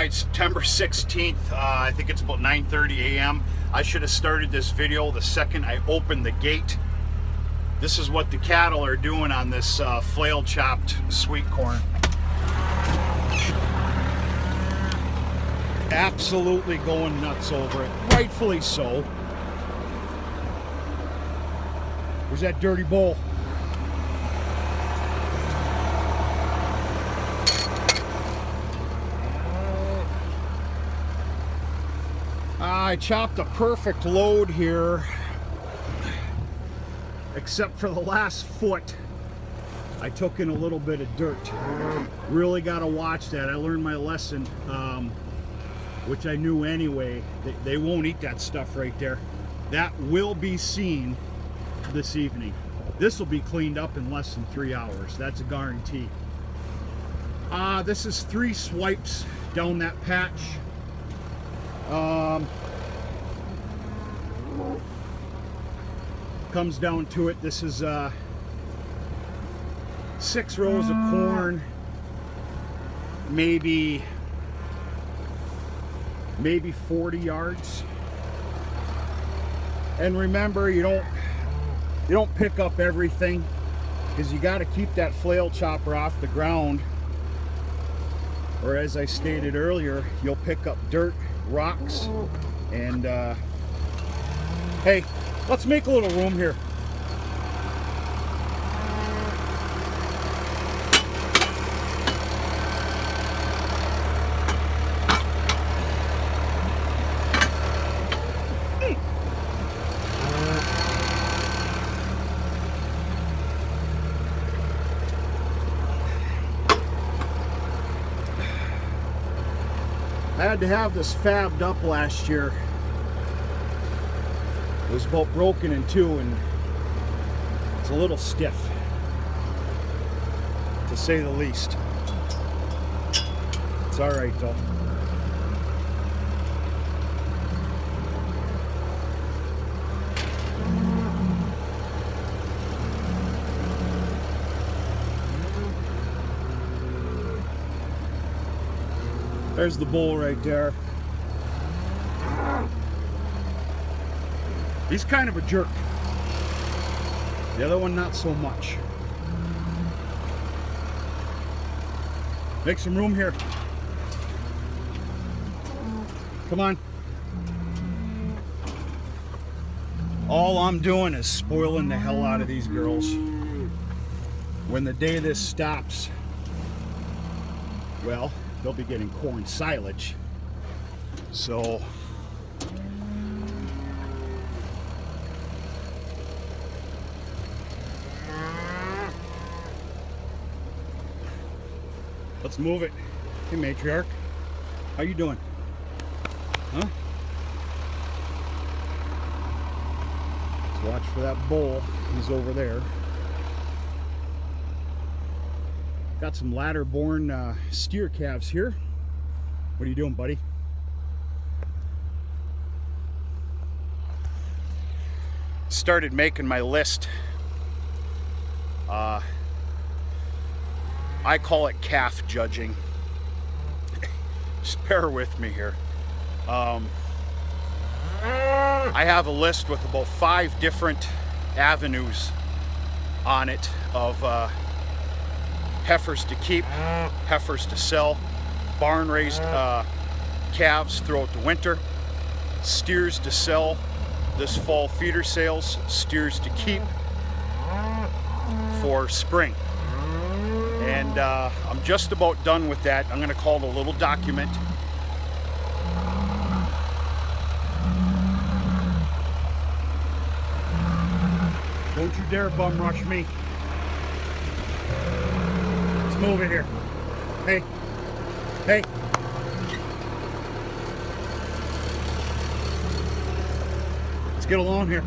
Alright, September 16th, I think it's about 9:30 a.m. I should have started this video the second I opened the gate. This is what the cattle are doing on this flail chopped sweet corn. Absolutely going nuts over it, rightfully so. Where's that dirty bowl? I chopped a perfect load here, except for the last foot. I took in a little bit of dirt. Really got to watch that. I learned my lesson, which I knew anyway. They won't eat that stuff right there. That will be seen this evening. This will be cleaned up in less than 3 hours. That's a guarantee. This is 3 swipes down that patch. Comes down to it, this is 6 rows of corn, maybe 40 yards. And remember, you don't pick up everything, because you got to keep that flail chopper off the ground, or as I stated earlier, you'll pick up dirt, rocks, and hey, let's make a little room here. I had to have this fabbed up last year. It was about broken in 2 and it's a little stiff, to say the least. It's all right though. There's the bull right there. He's kind of a jerk. The other one, not so much. Make some room here. Come on. All I'm doing is spoiling the hell out of these girls. When the day this stops, well, they'll be getting corn silage. So let's move it. Hey, matriarch, how you doing? Huh? Let's watch for that bull. He's over there. Got some ladder-born steer calves here. What are you doing, buddy? Started making my list. I call it calf judging. Just bear with me here. I have a list with about 5 different avenues on it of heifers to keep, heifers to sell, barn raised calves throughout the winter, steers to sell this fall feeder sales, steers to keep for spring. And I'm just about done with that. I'm going to call it a little document. Don't you dare bum rush me. Let's move it here. Hey. Hey. Let's get along here.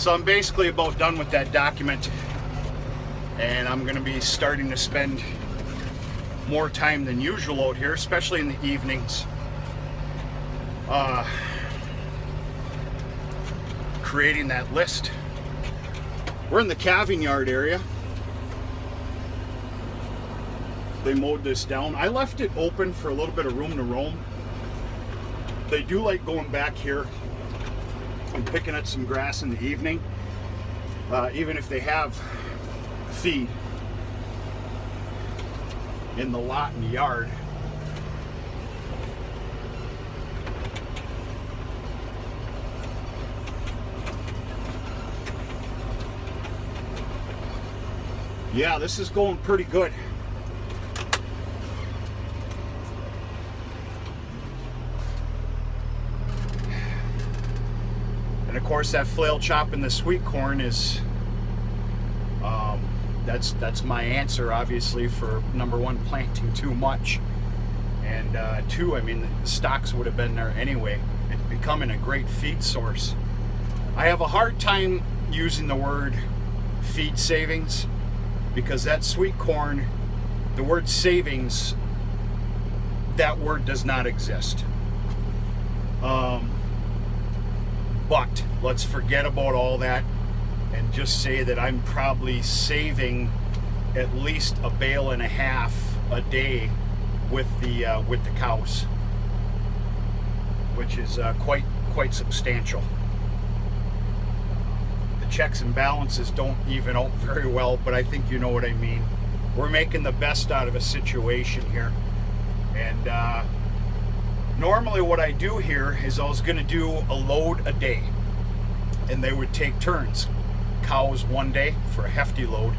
So I'm basically about done with that document, and I'm going to be starting to spend more time than usual out here, especially in the evenings, creating that list. We're in the calving yard area. They mowed this down. I left it open for a little bit of room to roam. They do like going back here and picking at some grass in the evening, even if they have feed in the lot in the yard. Yeah, this is going pretty good. And of course, that flail chopping the sweet corn is that's my answer, obviously, for number one, planting too much, and two, I mean, the stocks would have been there anyway. It's becoming a great feed source. I have a hard time using the word feed savings, because that sweet corn, the word savings, that word does not exist. But let's forget about all that and just say that I'm probably saving at least a bale and a half a day with the cows, which is quite substantial. The checks and balances don't even out very well, but I think you know what I mean. We're making the best out of a situation here, and normally what I do here is I was going to do a load a day, and they would take turns. Cows one day for a hefty load,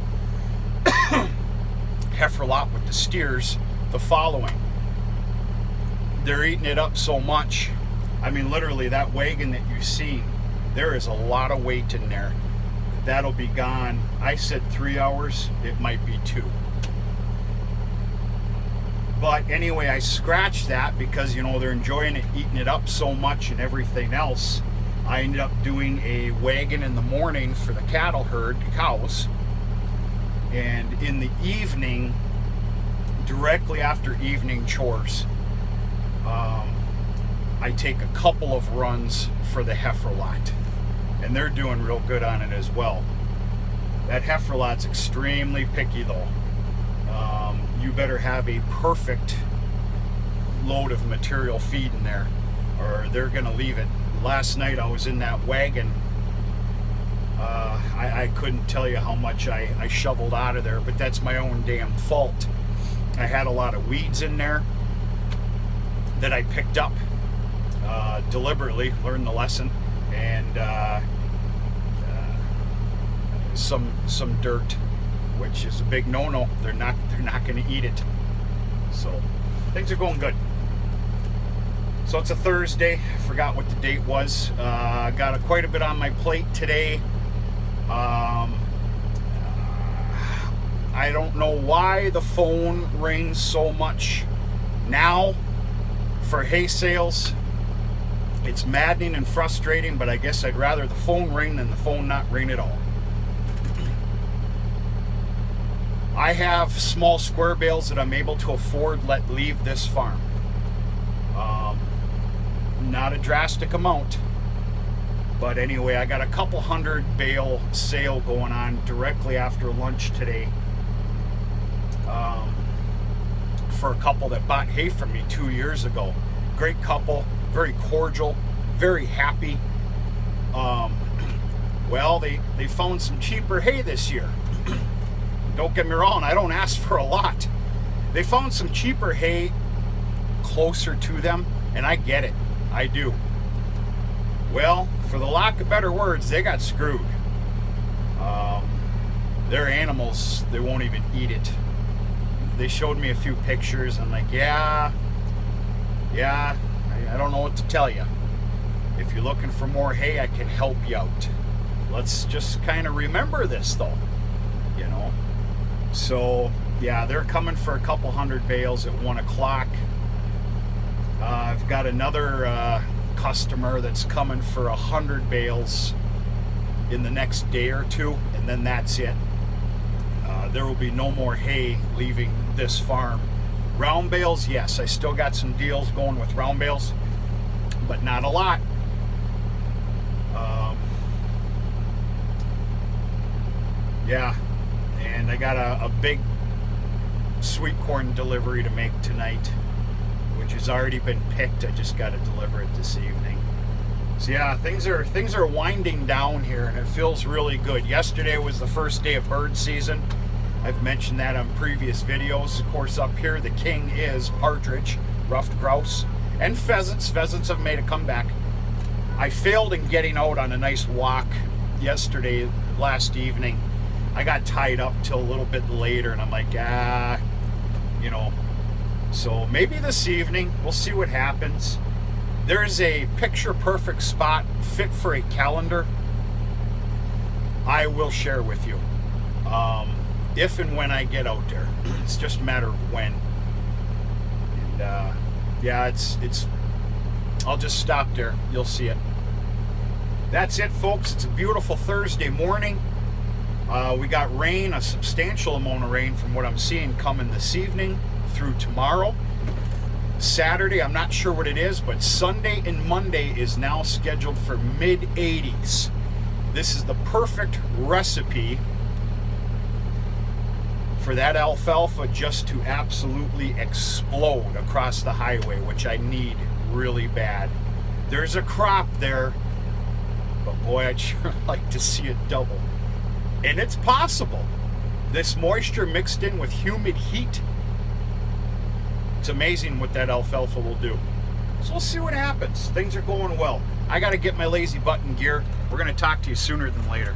heifer lot with the steers the following. They're eating it up so much. I mean, literally, that wagon that you see, there is a lot of weight in there. That'll be gone. I said 3 hours, it might be 2. But anyway, I scratched that because, you know, they're enjoying it, eating it up so much and everything else. I ended up doing a wagon in the morning for the cattle herd, the cows, and in the evening, directly after evening chores, I take a couple of runs for the heifer lot, and they're doing real good on it as well. That heifer lot's extremely picky though. You better have a perfect load of material feed in there, or they're gonna leave it. Last night I was in that wagon. I couldn't tell you how much I shoveled out of there, but that's my own damn fault. I had a lot of weeds in there that I picked up deliberately, learned the lesson, and some dirt, which is a big no-no. They're not going to eat it. So things are going good. So it's a Thursday. I forgot what the date was. Got quite a bit on my plate today. I don't know why the phone rings so much now for hay sales. It's maddening and frustrating, but I guess I'd rather the phone ring than the phone not ring at all. I have small square bales that I'm able to afford let leave this farm. Not a drastic amount, but anyway, I got a couple hundred bale sale going on directly after lunch today, for a couple that bought hay from me 2 years ago. Great couple, very cordial, very happy. Well, they found some cheaper hay this year. Don't get me wrong, I don't ask for a lot. They found some cheaper hay closer to them, and I get it. I do. Well, for the lack of better words, they got screwed. Their animals, they won't even eat it. They showed me a few pictures. I'm like, yeah, I don't know what to tell you. If you're looking for more hay, I can help you out. Let's just kind of remember this though, you know. So yeah, they're coming for a couple hundred bales at 1 o'clock. I've got another customer that's coming for 100 bales in the next day or two, and then that's it. There will be no more hay leaving this farm. Round bales, yes, I still got some deals going with round bales, but not a lot. Yeah, and I got a big sweet corn delivery to make tonight, which has already been picked. I just got to deliver it this evening. So yeah, things are winding down here, and it feels really good. Yesterday was the first day of bird season. I've mentioned that on previous videos. Of course, up here the king is partridge, ruffed grouse, and pheasants. Pheasants have made a comeback. I failed in getting out on a nice walk yesterday, last evening. I got tied up till a little bit later, and I'm like, you know. So maybe this evening, we'll see what happens. There's a picture-perfect spot fit for a calendar I will share with you. If and when I get out there. It's just a matter of when. And yeah, it's I'll just stop there. You'll see it. That's it, folks. It's a beautiful Thursday morning. We got rain, a substantial amount of rain from what I'm seeing coming this evening through tomorrow. Saturday, I'm not sure what it is, but Sunday and Monday is now scheduled for mid-80s. This is the perfect recipe for that alfalfa just to absolutely explode across the highway, which I need really bad. There's a crop there, but boy, I'd sure like to see it double. And it's possible. This moisture mixed in with humid heat, it's amazing what that alfalfa will do. So we'll see what happens. Things are going well. I got to get my lazy button gear. We're going to talk to you sooner than later.